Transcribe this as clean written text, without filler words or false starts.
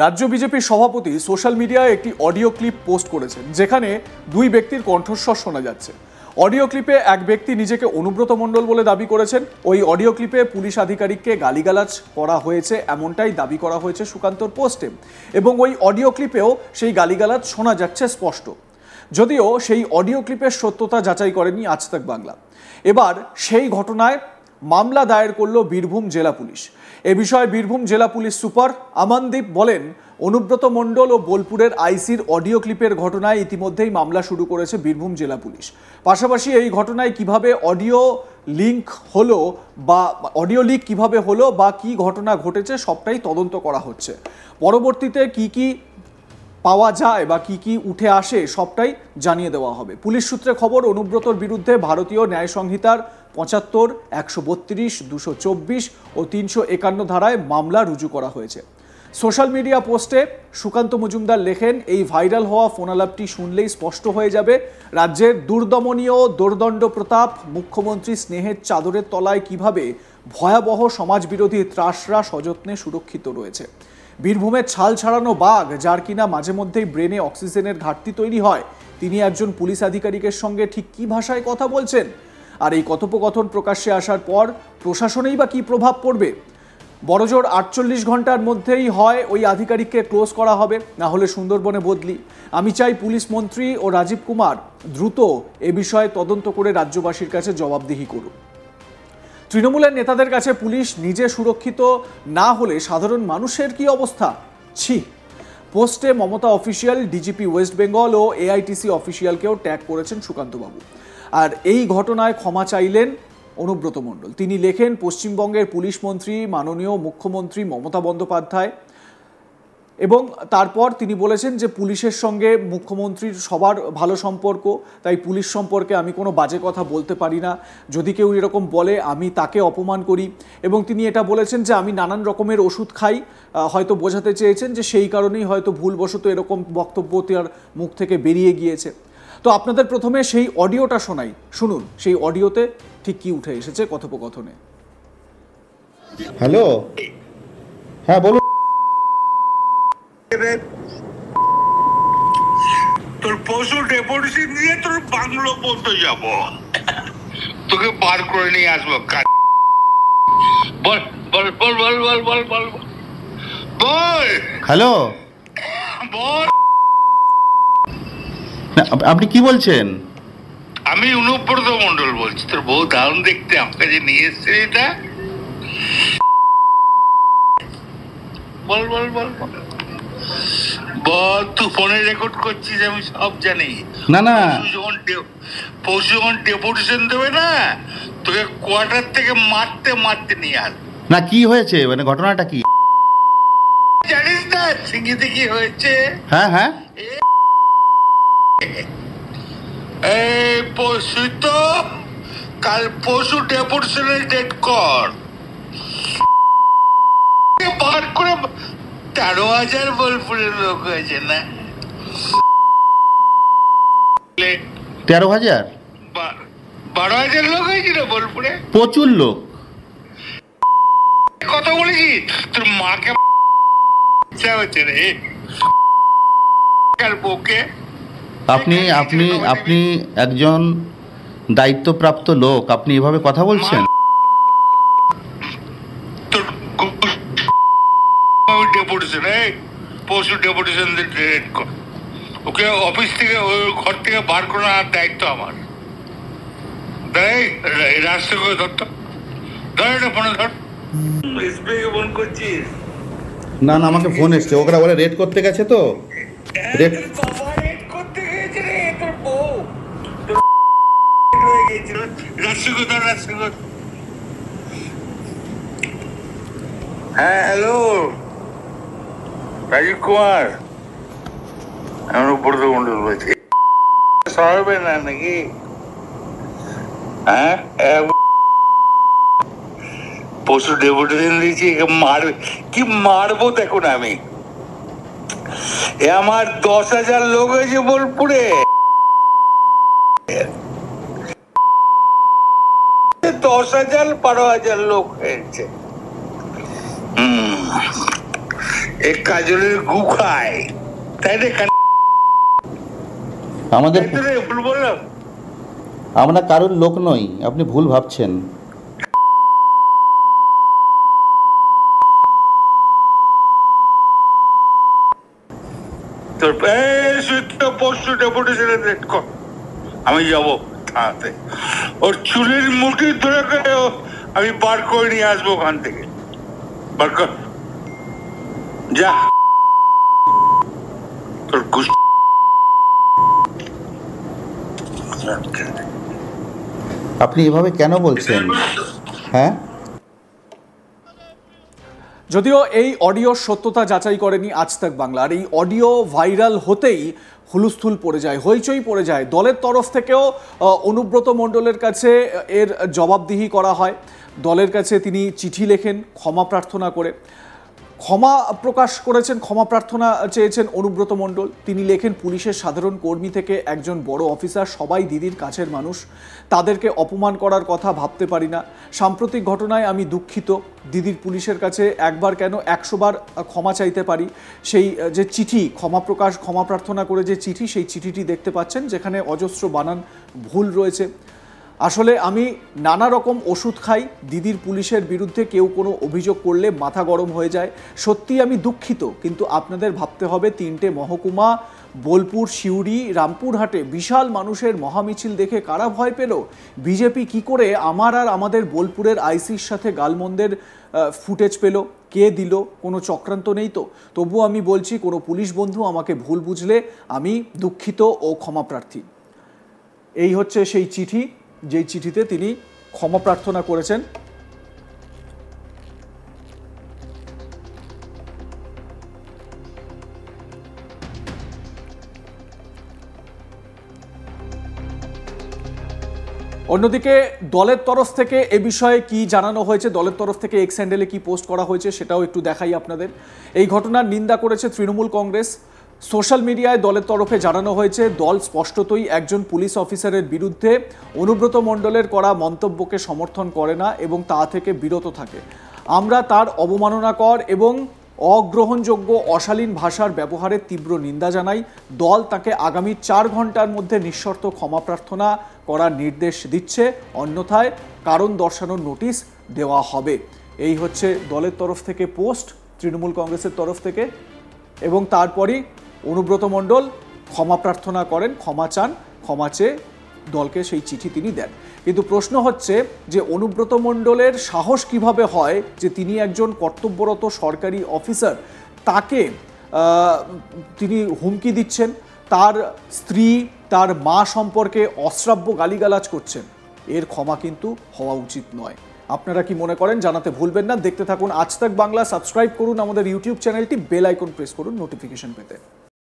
রাজ্য বিজেপির সভাপতি সোশ্যাল মিডিয়ায় একটি অডিও ক্লিপ পোস্ট করেছেন, যেখানে দুই ব্যক্তির কণ্ঠস্বর শোনা যাচ্ছে। অডিও ক্লিপে এক ব্যক্তি নিজেকে অনুব্রত মণ্ডল বলে দাবি করেছেন। ওই অডিও ক্লিপে পুলিশ আধিকারিককে গালিগালাজ করা হয়েছে, এমনটাই দাবি করা হয়েছে সুকান্তর পোস্টে। এবং ওই অডিও ক্লিপেও সেই গালিগালাজ শোনা যাচ্ছে স্পষ্ট, যদিও সেই অডিও ক্লিপের সত্যতা যাচাই করেনি আজ তাক বাংলা। এবার সেই ঘটনায় মামলা দায়ের করল বীরভূম জেলা পুলিশ। এ বিষয়ে বীরভূম জেলা পুলিশ সুপার আমানদীপ বলেন, অনুব্রত মণ্ডল ও বোলপুরের আইসির অডিও ক্লিপের ঘটনায় ইতিমধ্যেই মামলা শুরু করেছে বীরভূম জেলা পুলিশ। পাশাপাশি এই ঘটনায় কিভাবে অডিও লিক কিভাবে হলো বা কি ঘটনা ঘটেছে সবটাই তদন্ত করা হচ্ছে। পরবর্তীতে কি পাওয়া যায় বা কি উঠে আসে সবটাই জানিয়ে দেওয়া হবে। পুলিশ সূত্রে খবর, অনুব্রতর বিরুদ্ধে ভারতীয় ন্যায় সংহিতার 75, 132, 224 ও 351 ধারায় মামলা রুজু করা হয়েছে। সোশ্যাল মিডিয়া পোস্টে সুকান্ত মজুমদার লেখেন, এই ভাইরাল হওয়া ফোনালাপটি শুনলেই স্পষ্ট হয়ে যাবে রাজ্যের দুর্দমনীয় দোর্দণ্ড প্রতাপ, মুখ্যমন্ত্রী স্নেহের চাদরের তলায় কিভাবে ভয়াবহ সমাজবিরোধী ত্রাসরা সযত্নে সুরক্ষিত রয়েছে। বীরভূমের ছাল ছাড়ানো বাঘ, যার কিনা মাঝে মধ্যেই ব্রেনে অক্সিজেনের ঘাটতি তৈরি হয়, তিনি একজন পুলিশ আধিকারিকের সঙ্গে ঠিক কী ভাষায় কথা বলছেন? আর এই কথোপকথন প্রকাশ্যে আসার পর প্রশাসনেই বা কী প্রভাব পড়বে? বড়জোর 48 ঘন্টার মধ্যেই হয় ওই আধিকারিককে ক্লোজ করা হবে, না হলে সুন্দরবনে বদলি। আমি চাই পুলিশ মন্ত্রী ও রাজীব কুমার দ্রুত এ বিষয়ে তদন্ত করে রাজ্যবাসীর কাছে জবাবদিহি করুন। তৃণমূলের নেতাদের কাছে পুলিশ নিজে সুরক্ষিত না হলে সাধারণ মানুষের কি অবস্থা? ছি। পোস্টে Mamata official, DGP West Bengal ও এআইটিসি অফিসিয়ালকেও ট্যাগ করেছেন সুকান্তবাবু। আর এই ঘটনায় ক্ষমা চাইলেন অনুব্রত মণ্ডল। তিনি লেখেন, পশ্চিমবঙ্গের পুলিশ মন্ত্রী মাননীয় মুখ্যমন্ত্রী মমতা বন্দ্যোপাধ্যায়, এবং তারপর তিনি বলেছেন যে পুলিশের সঙ্গে মুখ্যমন্ত্রীর সবার ভালো সম্পর্ক, তাই পুলিশ সম্পর্কে আমি কোনো বাজে কথা বলতে পারি না। যদি কেউ এরকম বলে আমি তাকে অপমান করি। এবং তিনি এটা বলেছেন যে আমি নানান রকমের ওষুধ খাই, হয়তো বোঝাতে চেয়েছেন যে সেই কারণেই হয়তো ভুলবশত এরকম বক্তব্য তার মুখ থেকে বেরিয়ে গিয়েছে। তো আপনাদের প্রথমে সেই অডিওটা শোনাই, শুনুন সেই অডিওতে ঠিক কি উঠে এসেছে কথোপকথনে। হ্যালো, হ্যাঁ বলুন। তোর পশু ডেপুটেশন দিয়ে তোর বাংলো পর্যন্ত যাব, তোকে বার করে নিয়ে আসবো। বল বল বল বল বল বল বল বল। হ্যালো, বল। আপনি কি বলছেন? আমি অনুব্রত মণ্ডল বলছি। তোর বউ দারুণ দেখতে, আমার কাছে নিয়ে এসছে এটা। বল বল বল বল বল। তুই ফোনে রেকর্ড করছিস, আমি সব জানি। না না, পশু যখন ডেপুটেশন দেবে না, তোকে কোয়ার্টার থেকে মারতে মারতে নিয়ে আস। না কি হয়েছে, মানে ঘটনাটা কি জানিস না সিঙ্গিতে কি হয়েছে? হ্যাঁ হ্যাঁ, এই পশু তো কাল পশু ডেপুটেশনের ডেট কর, বার করে 13,000 বোলপুরের লোক হয়েছে না? 13,000 12,000 লোক হয়েছে না বোলপুরে? প্রচুর লোক। কথা বলেছি তোর মাকে হচ্ছে রে বউকে। আপনি আপনি আপনি একজন দায়িত্বপ্রাপ্ত লোক, আপনি এভাবে কথা বলছেন? তোর ডেপুটেশন, পশু ডেপুটেশন ডেট কর, ওকে অফিস থেকে ওই ঘর থেকে বার করার দায়িত্ব আমার। রাস্তা করে ধরতো, ধর এটা ফোনে ধর। ফোন করছিস? না না, আমাকে ফোন এসছে, ওরা বলে রেড করতে গেছে তো। রেড করতে গেছে রে তোর বউ। রাস্তা করে ধর, রাস্তা কর। হ্যাঁ হ্যালো, রাজীব কুমার। আমি অনুব্রত মণ্ডল বলছি। সরবে না নাকি? হ্যাঁ, পশু ডেপুটেশন দিয়েছি, মারবে কি মারবো দেখুন। আমি আমার 10,000 লোক হয়েছে বোলপুরে, 10,000 12,000 লোক হয়েছে। এক কাজলের গু খায়, তাই না? আমাদের ভুল বললাম? আমরা কারোর লোক নই, আপনি ভুল ভাবছেন। তোর পরশু ডেপুটেশনে রেড কর, আমি যাবো থানাতে। ওর চুলের মুঠি ধরে করে আমি বার করে নিয়ে আসবো ওখান থেকে। বার কর, যা। তোর আপনি এভাবে কেন বলছেন? হ্যাঁ, যদিও এই অডিওর সত্যতা যাচাই করেনি আজ তাক বাংলা, আর এই অডিও ভাইরাল হতেই হুলস্থুল পড়ে যায়, হইচই পড়ে যায়। দলের তরফ থেকেও অনুব্রত মণ্ডলের কাছে এর জবাবদিহি করা হয়। দলের কাছে তিনি চিঠি লেখেন ক্ষমা প্রার্থনা করে, ক্ষমা প্রকাশ করেছেন, ক্ষমা প্রার্থনা চেয়েছেন অনুব্রত মণ্ডল। তিনি লেখেন, পুলিশের সাধারণ কর্মী থেকে একজন বড় অফিসার সবাই দিদির কাছের মানুষ, তাদেরকে অপমান করার কথা ভাবতে পারি না। সাম্প্রতিক ঘটনায় আমি দুঃখিত। দিদির পুলিশের কাছে একবার কেন 100 বার ক্ষমা চাইতে পারি। সেই যে চিঠি, ক্ষমা প্রার্থনা করে যে চিঠি, সেই চিঠিটি দেখতে পাচ্ছেন, যেখানে অজস্র বানান ভুল রয়েছে। আসলে আমি নানা রকম ওষুধ খাই, দিদির পুলিশের বিরুদ্ধে কেউ কোনো অভিযোগ করলে মাথা গরম হয়ে যায়। সত্যি আমি দুঃখিত, কিন্তু আপনাদের ভাবতে হবে 3টে মহকুমা, বোলপুর, সিউড়ি, রামপুরহাটে বিশাল মানুষের মহামিছিল দেখে কারা ভয় পেল? বিজেপি কি করে আমার আর আমাদের বোলপুরের আইসির সাথে গালমন্দের ফুটেজ পেল? কে দিল? কোনো চক্রান্ত নেই তো? তবুও আমি বলছি, কোনো পুলিশ বন্ধু আমাকে ভুল বুঝলে আমি দুঃখিত ও ক্ষমাপ্রার্থী। এই হচ্ছে সেই চিঠি, যেই চিঠিতে তিনি ক্ষমা প্রার্থনা করেছেন। অন্যদিকে দলের তরফ থেকে এ বিষয়ে কি জানানো হয়েছে, দলের তরফ থেকে এক্স হ্যান্ডেলে কি পোস্ট করা হয়েছে, সেটাও একটু দেখাই আপনাদের। এই ঘটনার নিন্দা করেছে তৃণমূল কংগ্রেস। সোশ্যাল মিডিয়ায় দলের তরফে জানানো হয়েছে, দল স্পষ্টতই একজন পুলিশ অফিসারের বিরুদ্ধে অনুব্রত মণ্ডলের করা মন্তব্যকে সমর্থন করে না এবং তা থেকে বিরত থাকে। আমরা তার অবমাননাকর এবং অগ্রহণযোগ্য অশালীন ভাষার ব্যবহারের তীব্র নিন্দা জানাই। দল তাকে আগামী 4 ঘন্টার মধ্যে নিঃশর্ত ক্ষমা প্রার্থনা করার নির্দেশ দিচ্ছে, অন্যথায় কারণ দর্শানোর নোটিশ দেওয়া হবে। এই হচ্ছে দলের তরফ থেকে পোস্ট, তৃণমূল কংগ্রেসের তরফ থেকে। এবং তারপরই অনুব্রত মণ্ডল ক্ষমা প্রার্থনা করেন, ক্ষমা চান, ক্ষমা চেয়ে দলকে সেই চিঠি তিনি দেন। কিন্তু প্রশ্ন হচ্ছে যে অনুব্রত মণ্ডলের সাহস কিভাবে হয় যে তিনি একজন কর্তব্যরত সরকারি অফিসার, তাকে তিনি হুমকি দিচ্ছেন, তার স্ত্রী, তার মা সম্পর্কে অশ্রাব্য গালিগালাজ করছেন। এর ক্ষমা কিন্তু হওয়া উচিত নয়। আপনারা কি মনে করেন জানাতে ভুলবেন না। দেখতে থাকুন আজ তাক বাংলা, সাবস্ক্রাইব করুন আমাদের ইউটিউব চ্যানেলটি, বেল আইকন প্রেস করুন নোটিফিকেশন পেতে।